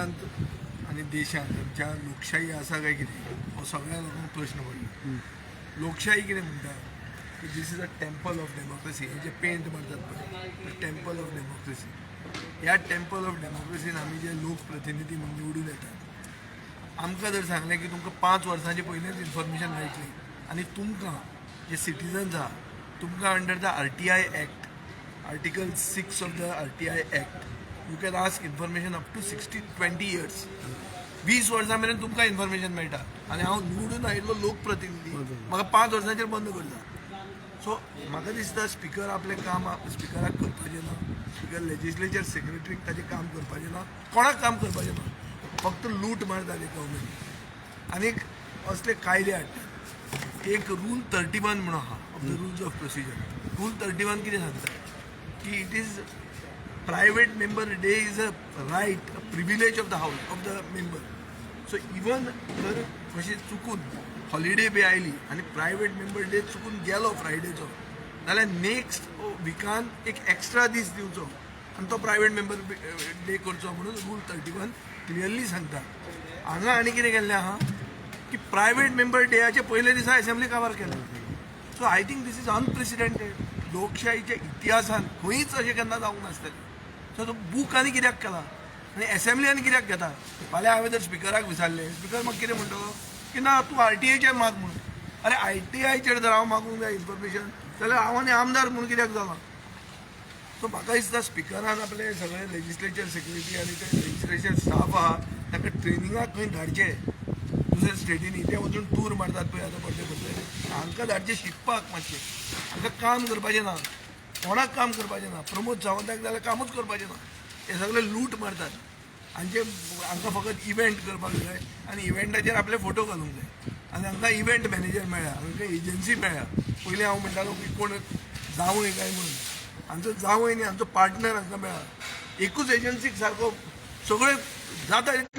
राज्यांत आनी देशांत आमच्या लोकशाही आसा काय कितें हो सगळ्या लोकांक प्रश्न पडला. लोकशाही कितें म्हणटा की this is a temple of democracy. हे जे पेंट मारतात पळय टेम्पल ऑफ डेमोक्रेसी. ह्या टेम्पल ऑफ डेमोक्रेसीन आमी जे लोकप्रतिनिधी म्हणून निवडून येतात आमकां जर सांगलें की तुमकां 5 वर्सांचे पयलेच इन्फॉर्मेशन मेळटली आनी तुमकां जे सिटीजन्स आहा तुमकां under the RTI act article 6 of the RTI act you can ask information up to 20 years. 20 वर्सां मेरेन तुमकां इन्फॉर्मेशन मेळटा आनी हांव निवडून आयिल्लो लोकप्रतिनिधी म्हाका 5 वर्सांचेर बंद करता. सो म्हाका दिसता स्पिकर आपलें काम स्पिकराक करपाचें ना, स्पिकर लेजिस्लेचर सेक्रेटरीक ताजें काम करपाचें ना, कोणाक काम करपाचें ना, फक्त लूट मारता ते गव्हर्मेंट आनीक असले कायदे हाडटात. एक रूल 31 म्हणून आहा of the rules of procedure. Rule 31 कितें सांगता की it is private member day is a right a privilege of the house of the member. So even जर कशी चुकून हॉलिडे बी आयली आनी प्रायवेट मेंबर डे चुकून गेलो फ्रायडेचो जाल्यार नेक्स्ट विकान एक एक्स्ट्रा दीस दिवचो आनी तो प्रायवेट मेंबर डे करचो म्हणून रूल 31 क्लियरली सांगता. हांगा आनी कितें केल्लें आहा की प्रायवेट मेंबर डेयाचे पयले दिसा असेंब्ली काबार केलें. So I think this is unprecedented. लोकशाहीच्या इतिहासान खंयच अशें केन्ना जावंक नासतलें. सो तो बूक आनी कित्याक केला आनी असेंब्ली आनी कित्याक घेता. फाल्यां हांवें जर स्पिकराक विचारलें स्पिकर म्हाका कितें म्हणटलो की ना तूं RTIचेर माग म्हणून. अरे RTIचेर जर हांव मागूंक जाय इन्फॉर्मेशन जाल्यार हांव आनी आमदार म्हणून कित्याक जाला. सो म्हाका दिसता स्पिकरान आपले सगळे लेजिस्लेचर सेक्रेटरी आनी ते लेजिस्लेचर स्टाफ आहा ताका ट्रेनिंगाक खंय धाडचें. दुसऱ्या स्टेटींनी ते वचून टूर मारतात पळय आतां बड्डे हांकां धाडचें शिकपाक मातशें. हांकां काम करपाचें ना, कोणाक काम करपाचें ना. प्रमोद सावंताक जाल्यार कामूच करपाचें ना. हे सगळे लूट मारतात हांचे हांकां फकत इव्हेंट करपाक जाय आनी इव्हेंटाचेर आपले फोटो घालूंक जाय आनी हांकां इव्हेंट मॅनेजर मेळ्ळा, हांकां एजन्सी मेळ्ळा. पयलीं हांव म्हणटालो की कोण जावंय काय म्हणून. हांचो जावंय न्ही हांचो पार्टनर हांकां मेळ्ळा. एकूच एजन्सीक सारको सगळे जाता